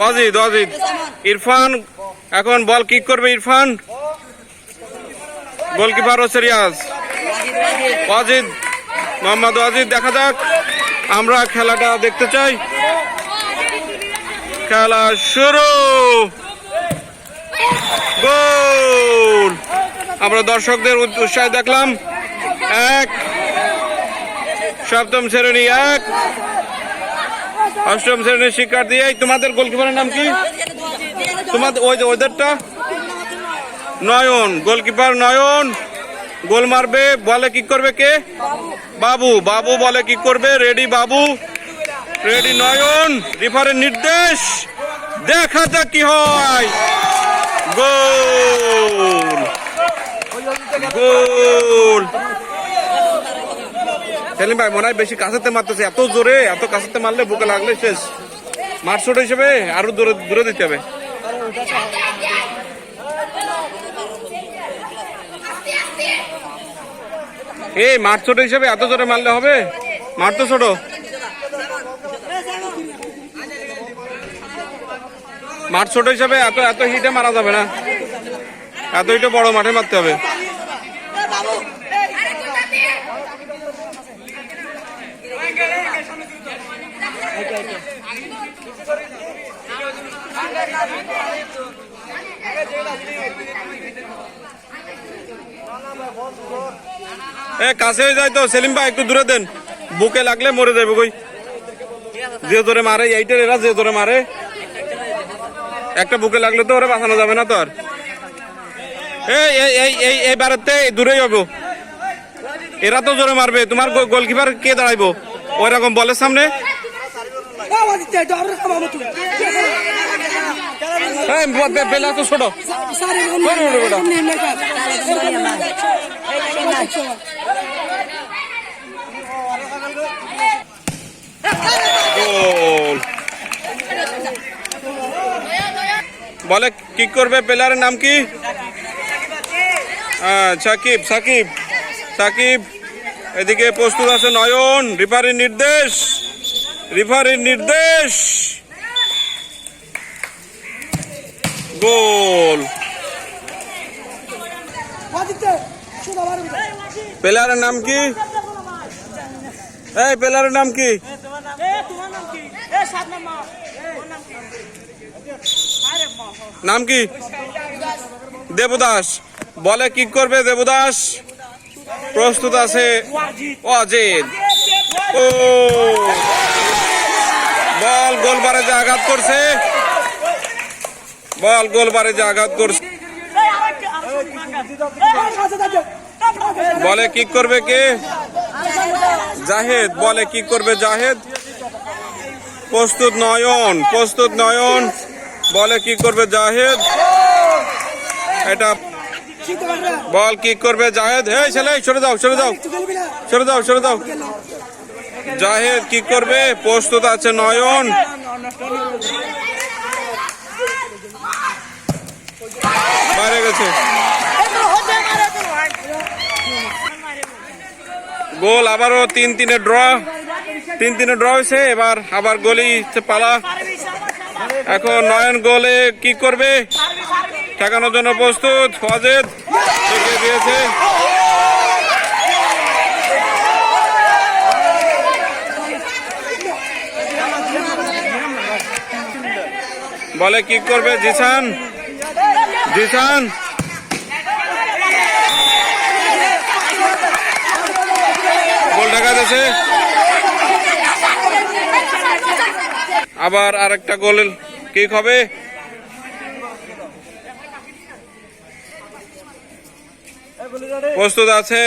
অজিত অজিত ইরফান এখন বল কিক করবে ইরফান। গোলকিপার হচ্ছে রিয়াজ। অজিত মোহাম্মদ অজিত, দেখা যাক, আমরা খেলাটা দেখতে চাই। খেলা শুরু, গোল। আমরা দর্শকদের উৎসাহ দেখলাম। এক, সপ্তম শ্রেণী এক, অষ্টম শ্রেণীর শিক্ষার্থী। এই তোমাদের গোলকিপারের নাম কি? তোমাদের ওদেরটা নয়ন, গোলকিপার নয়ন গোল মারবে। বলে কিক করবে কে? বাবু। বাবু বলে কিক করবে। রেডি বাবু, রেডি নয়ন। রেফারির নির্দেশ, দেখা যাক কি হয়। গোল, গোল। সেলিম ভাই মনে হয় বেশি কাছেতে মারতেছে, এত জোরে, এত কাছেতে মারলে বুকে লাগলে শেষ। মাঠ ছোট হিসেবে আরো দূরে দূরে দিতে হবে। এই মাঠ ছোট হিসেবে এত জোরে মারলে হবে? মাঠ তো ছোট। মাঠ ছোট হিসেবে এত এত হিটে মারা যাবে না, এত হিটে বড় মাঠে মারতে হবে। কাছে হয়ে যায় তো সেলিম ভাই, একটু দূরে দেন, বুকে লাগলে মরে যাবে। কই যে ধরে মারে, এইটার এরা যে ধরে মারে, একটা বুকে লাগলে তো ওরা বাঁচানো যাবে না তো আর। এই বারেতে দূরেই হবো, এরা তো জোরে মারবে। তোমার গোলকিপার কে দাঁড়াইবো ওই রকম বলের সামনে? বেলা তো ছোট। বলে কিক করবে, প্লেয়ারের নাম কি? সাকিব। সাকিব, সাকিব। এদিকে প্রস্তুত আছে নয়ন। রেফারির নির্দেশ, রেফারির নির্দেশ, গোল। প্লেয়ারের নাম কি? এই প্লেয়ারের নাম কি? নাম কি? দেবদাস। বলে কিক করবে দেবদাস। প্রস্তুত আছে অজিত। ও বল গোলবারে যে আঘাত করছে, বল গোলবারে যে আঘাত করছে। বলে কিক করবে কে? জাহেদ। বলে কিক করবে জাহেদ। প্রস্তুত নয়ন, প্রস্তুত নয়ন। বলে কিক করবে জাহেদ। এটা বল কিক করবে জাহেদ। হে ছেলে সরে যাও, সরে যাও, সরে যাও, সরে যাও। জাহেদ কিক করবে। প্রস্তুত আছে নয়ন। বাইরে গেছে। গোল। আবারও 3-3 ড্র, 3-3 ড্র হয়েছে। এবার আবার গোলই পালা। এখন নয়ন গোলে কি করবে? ঠেকানোর জন্য প্রস্তুত। অজিত দিয়েছে। বলে কি করবে জিসান। জিসান গোল ঢাকা দিয়েছে। আবার আরেকটা গোল কিক হবে। প্রস্তুত আছে